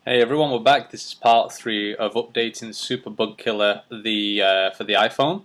Hey everyone, we're back. This is part 3 of updating Super Bug Killer for the iPhone.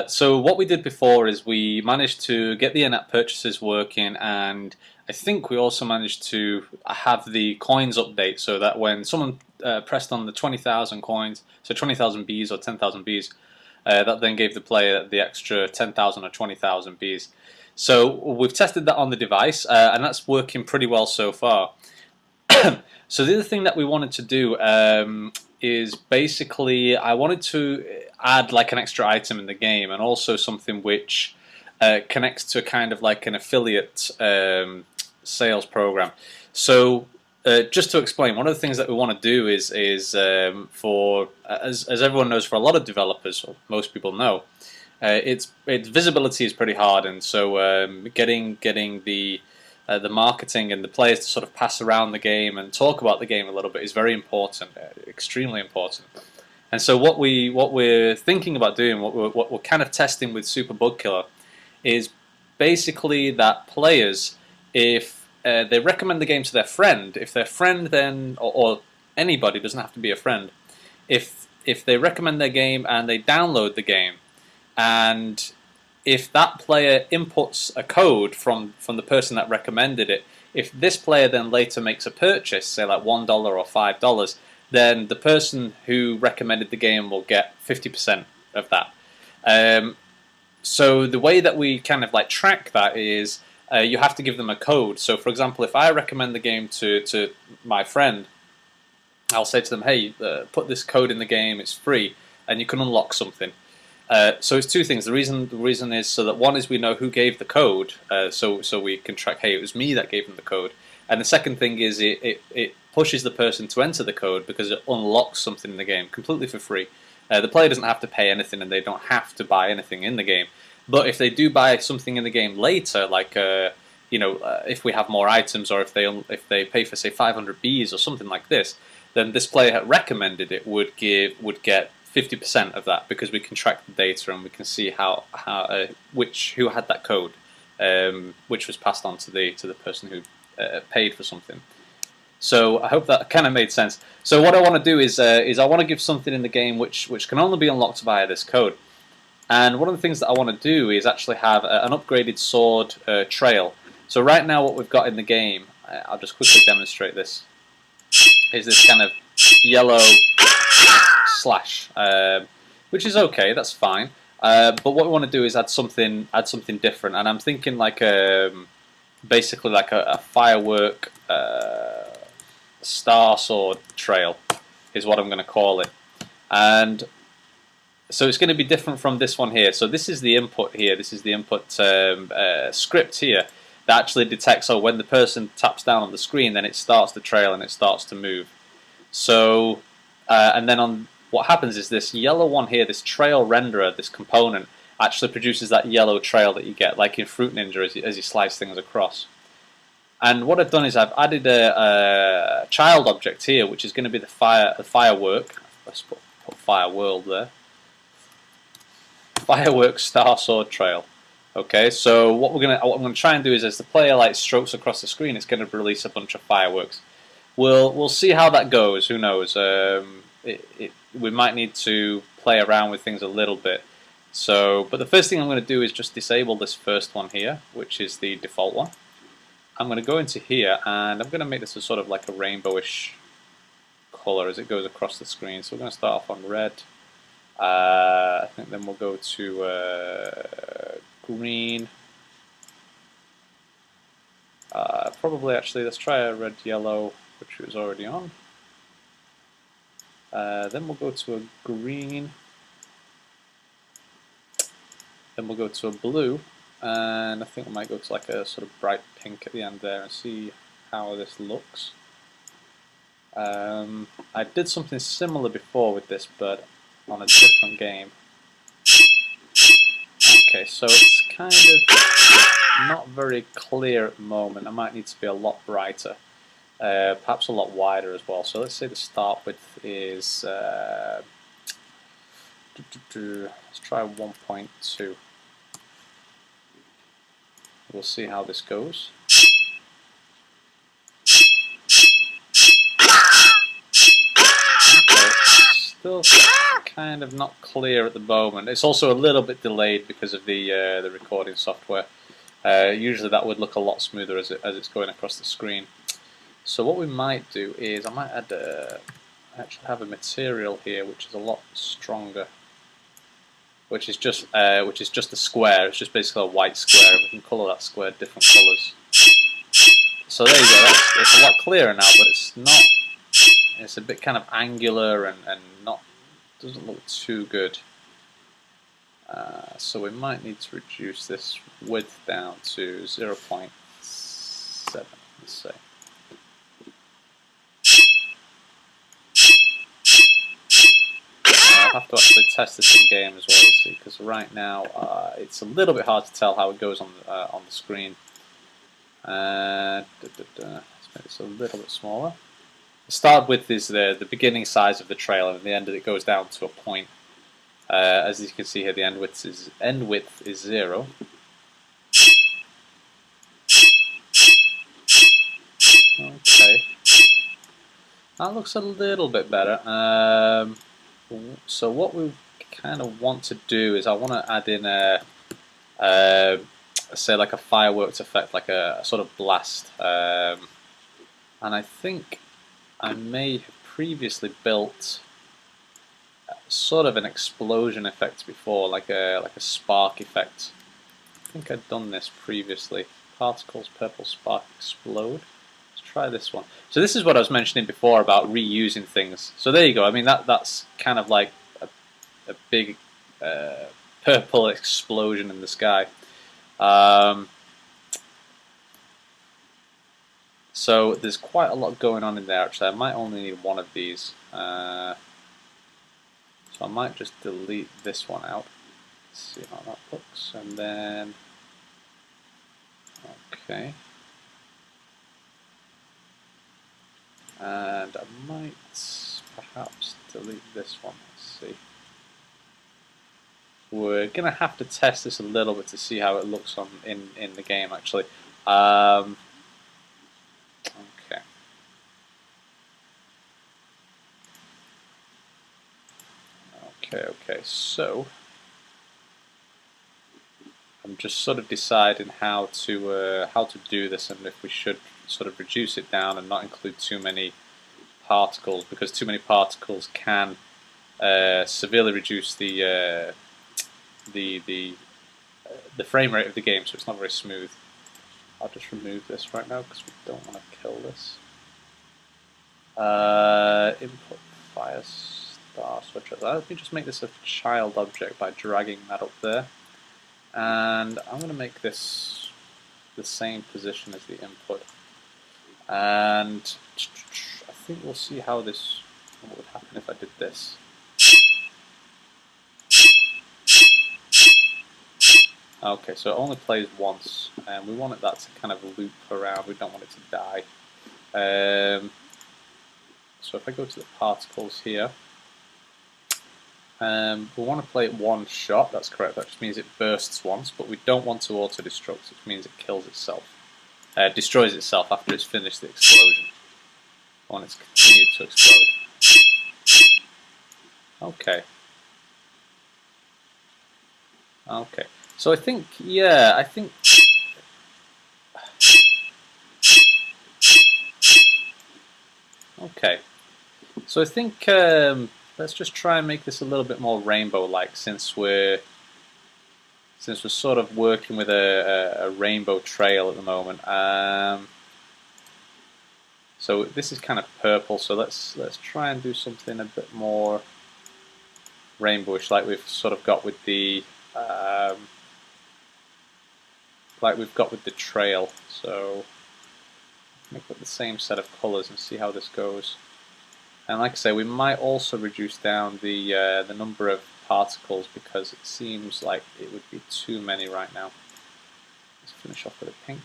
So what we did before is we managed to get the in-app purchases working, and I think we also managed to have the coins update so that when someone pressed on the 20,000 coins, so 20,000 Bs or 10,000 Bs, that then gave the player the extra 10,000 or 20,000 Bs. So we've tested that on the device, and that's working pretty well so far. So the other thing that we wanted to do is basically I wanted to add like an extra item in the game, and also something which connects to kind of like an affiliate sales program. So just to explain, one of the things that we want to do is for as everyone knows, for a lot of developers, or most people know, its visibility is pretty hard, and so getting the marketing and the players to sort of pass around the game and talk about the game a little bit is very important, extremely important. And so what we're thinking about doing, what we're kind of testing with Super Bug Killer, is basically that players, if they recommend the game to their friend, if their friend then or anybody, doesn't have to be a friend, if they recommend their game and they download the game, and if that player inputs a code from the person that recommended it, if this player then later makes a purchase, say like $1 or $5, then the person who recommended the game will get 50% of that. So the way that we kind of like track that is you have to give them a code. So for example, if I recommend the game to my friend, I'll say to them, hey, put this code in the game, it's free, and you can unlock something. So it's two things. The reason is so that one is we know who gave the code, so we can track, hey, it was me that gave them the code. And the second thing is it pushes the person to enter the code because it unlocks something in the game completely for free. The player doesn't have to pay anything, and they don't have to buy anything in the game. But if they do buy something in the game later, like if we have more items, or if they pay for say 500 Bs or something like this, then this player that recommended it would get 50% of that, because we can track the data and we can see who had that code, which was passed on to the person who paid for something. So I hope that kind of made sense. So what I want to do is I want to give something in the game which can only be unlocked via this code. And one of the things that I want to do is actually have an upgraded sword trail. So right now what we've got in the game, I'll just quickly demonstrate this, is this kind of yellow slash, which is okay, that's fine. But what we want to do is add something different, and I'm thinking like basically like a firework star sword trail is what I'm going to call it. And so it's going to be different from this one here. So this is the input here. This is the input script here that actually detects, oh, when the person taps down on the screen, then it starts the trail and it starts to move. So and then on what happens is this yellow one here, this trail renderer, this component, actually produces that yellow trail that you get, like in Fruit Ninja, as you slice things across. And what I've done is I've added a child object here, which is going to be the firework. Let's put fire world there. Firework star sword trail. Okay, so what I'm gonna try and do is, as the player like strokes across the screen, it's going to release a bunch of fireworks. We'll see how that goes. Who knows? We might need to play around with things a little bit. So, but the first thing I'm going to do is just disable this first one here, which is the default one. I'm going to go into here, and I'm going to make this a sort of like a rainbowish color as it goes across the screen. So we're going to start off on red. I think then we'll go to green. Probably actually, let's try a red yellow, which was already on. Then we'll go to a green. Then we'll go to a blue, and I think we might go to like a sort of bright pink at the end there and see how this looks. I did something similar before with this, but on a different game. Okay, so it's kind of not very clear at the moment. I might need to be a lot brighter. Perhaps a lot wider as well. So let's say the start width is let's try 1.2. We'll see how this goes. still kind of not clear at the moment. It's also a little bit delayed because of the recording software. Usually that would look a lot smoother as it's going across the screen. So what we might do is I might add I actually have a material here which is a lot stronger, which is just a square. It's just basically a white square, and we can colour that square different colours. So there you go. It's a lot clearer now, but it's not. It's a bit kind of angular and not doesn't look too good. So we might need to reduce this width down to 0.7. Let's say. I'll have to actually test this in game as well, you see, because right now it's a little bit hard to tell how it goes on the screen. Let's make this a little bit smaller. The start width is the beginning size of the trail, and at the end it goes down to a point. As you can see here, the end width is 0. Okay, that looks a little bit better. So what we kind of want to do is I want to add in say like a fireworks effect, like a sort of blast. And I think I may have previously built sort of an explosion effect before, like a spark effect. I think I'd done this previously. Particles, purple spark, explode. Let's try this one. So this is what I was mentioning before about reusing things. So there you go. I mean that's kind of like a big purple explosion in the sky. So there's quite a lot going on in there actually. I might only need one of these. So I might just delete this one out. Let's see how that looks. And then, okay. And I might perhaps delete this one. Let's see. We're going to have to test this a little bit to see how it looks in the game actually. Okay. Okay, so I'm just sort of deciding how to do this, and if we should sort of reduce it down and not include too many particles, because too many particles can severely reduce the frame rate of the game, so it's not very smooth. I'll just remove this right now because we don't want to kill this. Input fire star switcher. Let me just make this a child object by dragging that up there, and I'm going to make this the same position as the input, and I think we'll see how this, what would happen if I did this. Okay, so it only plays once, and we wanted that to kind of loop around. We don't want it to die. So if I go to the particles here, we want to play it one shot. That's correct. That just means it bursts once, but we don't want to auto-destruct, which means it kills itself, destroys itself after it's finished the explosion. We want it to continue to explode. Okay. Okay. So I think, yeah, I think. Okay. So I think let's just try and make this a little bit more rainbow-like, since we're sort of working with a rainbow trail at the moment. So this is kind of purple. So let's try and do something a bit more rainbowish, like we've sort of got with the trail. So make it the same set of colours and see how this goes. And like I say, we might also reduce down the number of particles, because it seems like it would be too many right now. Let's finish off with a pink.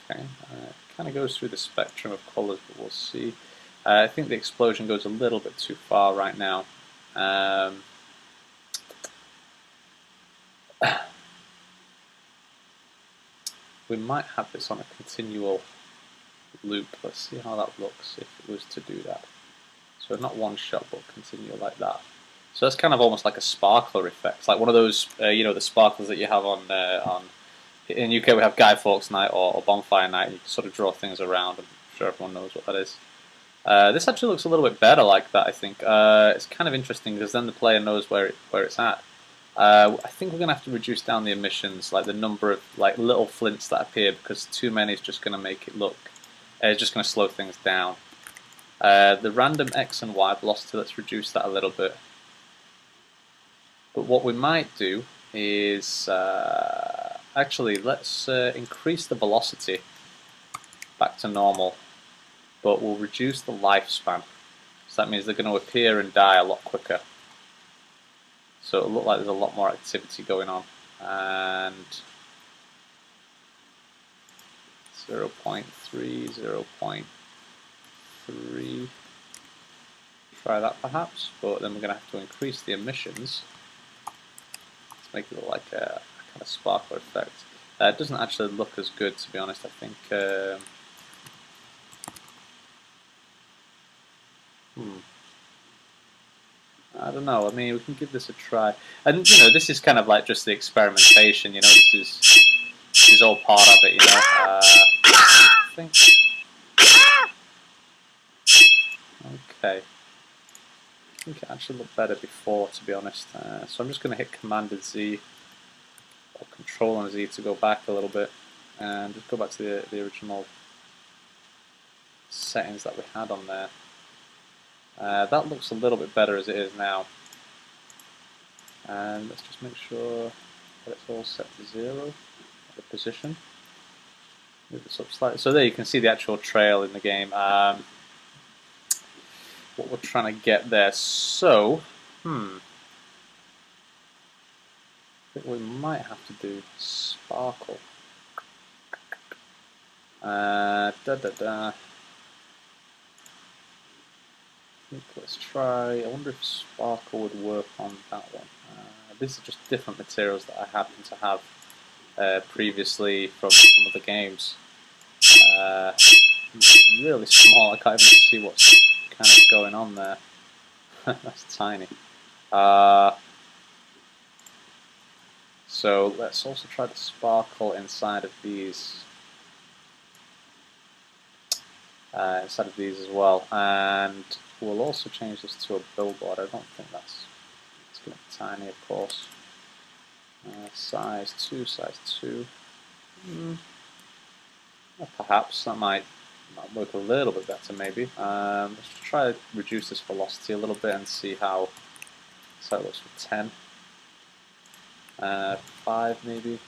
Okay, it kind of goes through the spectrum of colours, but we'll see. I think the explosion goes a little bit too far right now. We might have this on a continual loop. Let's see how that looks if it was to do that. So not one shot, but continue like that. So that's kind of almost like a sparkler effect. It's like one of those, you know, the sparklers that you have on in UK we have Guy Fawkes Night or Bonfire Night, and you can sort of draw things around. I'm sure everyone knows what that is. This actually looks a little bit better like that, I think. It's kind of interesting because then the player knows where it's at. I think we're going to have to reduce down the emissions, like the number of like little flints that appear, because too many is just going to make it look, it's just going to slow things down. The random X and Y velocity, let's reduce that a little bit. But what we might do is, actually, let's increase the velocity back to normal, but we'll reduce the lifespan. So that means they're going to appear and die a lot quicker. So it'll look like there's a lot more activity going on. And 0.3, 0.3. Try that perhaps, but then we're going to have to increase the emissions to make it look like a kind of sparkler effect. It doesn't actually look as good, to be honest. I think. I don't know. I mean, we can give this a try, and you know, this is kind of like just the experimentation. You know, this is all part of it. You know, I think. Okay. I think it actually looked better before, to be honest. So I'm just going to hit Command and Z or Control and Z to go back a little bit, and just go back to the original settings that we had on there. That looks a little bit better as it is now. And let's just make sure that it's all set to 0, the position. Move this up slightly. So there you can see the actual trail in the game. What we're trying to get there. So, I think we might have to do sparkle. Let's try. I wonder if sparkle would work on that one. These are just different materials that I happen to have previously from other games. Really small. I can't even see what's kind of going on there. That's tiny. So let's also try the sparkle inside of these. As well, and we'll also change this to a billboard. I don't think it's going to be tiny, of course. Size 2. Perhaps that might work a little bit better, maybe. Let's try to reduce this velocity a little bit and see how it looks with 10. 5 maybe.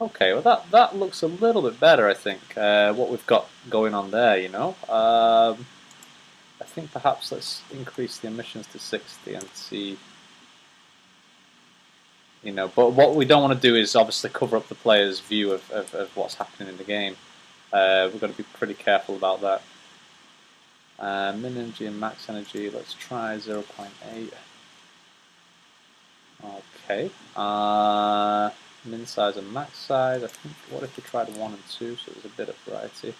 Okay, well that looks a little bit better, I think, what we've got going on there, you know. I think perhaps let's increase the emissions to 60 and see, you know, but what we don't want to do is obviously cover up the player's view of what's happening in the game. We've got to be pretty careful about that. Min energy and max energy, let's try 0.8. Okay. Min size and max size. I think. What if we tried 1 and 2? So there's a bit of variety.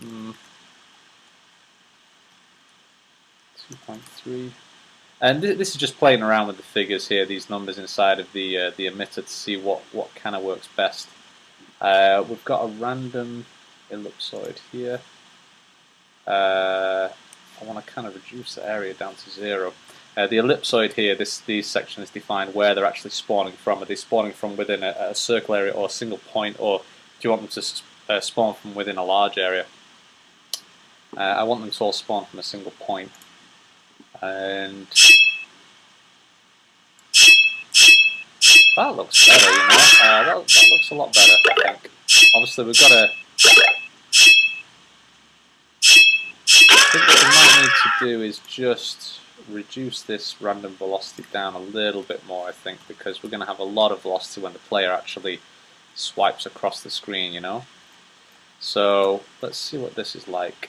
2.3. And this is just playing around with the figures here. These numbers inside of the emitter to see what kind of works best. We've got a random ellipsoid here. I want to kind of reduce the area down to 0. The ellipsoid here, these sections define where they're actually spawning from. Are they spawning from within a circle area or a single point, or do you want them to spawn from within a large area? I want them to all spawn from a single point. And that looks better, you know. That looks a lot better, I think. Obviously, we've got to. I think what we might need to do is just reduce this random velocity down a little bit more, I think, because we're going to have a lot of velocity when the player actually swipes across the screen, you know. So let's see what this is like.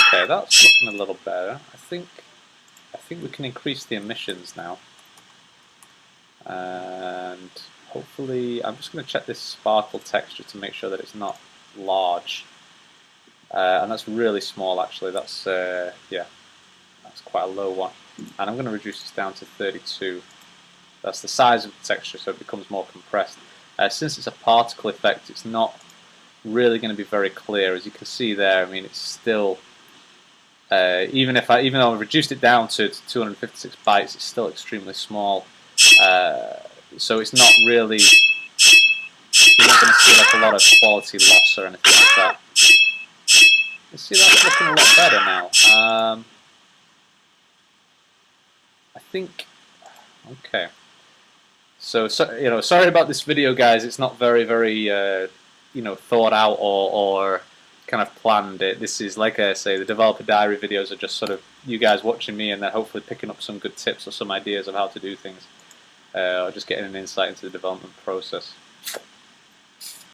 Okay, that's looking a little better. I think we can increase the emissions now. and hopefully I'm just going to check this sparkle texture to make sure that it's not large, and that's really small actually. That's yeah, that's quite a low one, and I'm going to reduce this down to 32. That's the size of the texture, so it becomes more compressed. Since it's a particle effect, it's not really going to be very clear. As you can see there, I mean, it's still even though I reduced it down to 256 bytes, it's still extremely small. So it's not really, you're not going to see like a lot of quality loss or anything like that. You see that's looking a lot better now. I think, okay. So sorry about this video, guys. It's not very thought out or kind of planned. This is, like I say, the developer diary videos are just sort of you guys watching me and then hopefully picking up some good tips or some ideas of how to do things, or just getting an insight into the development process.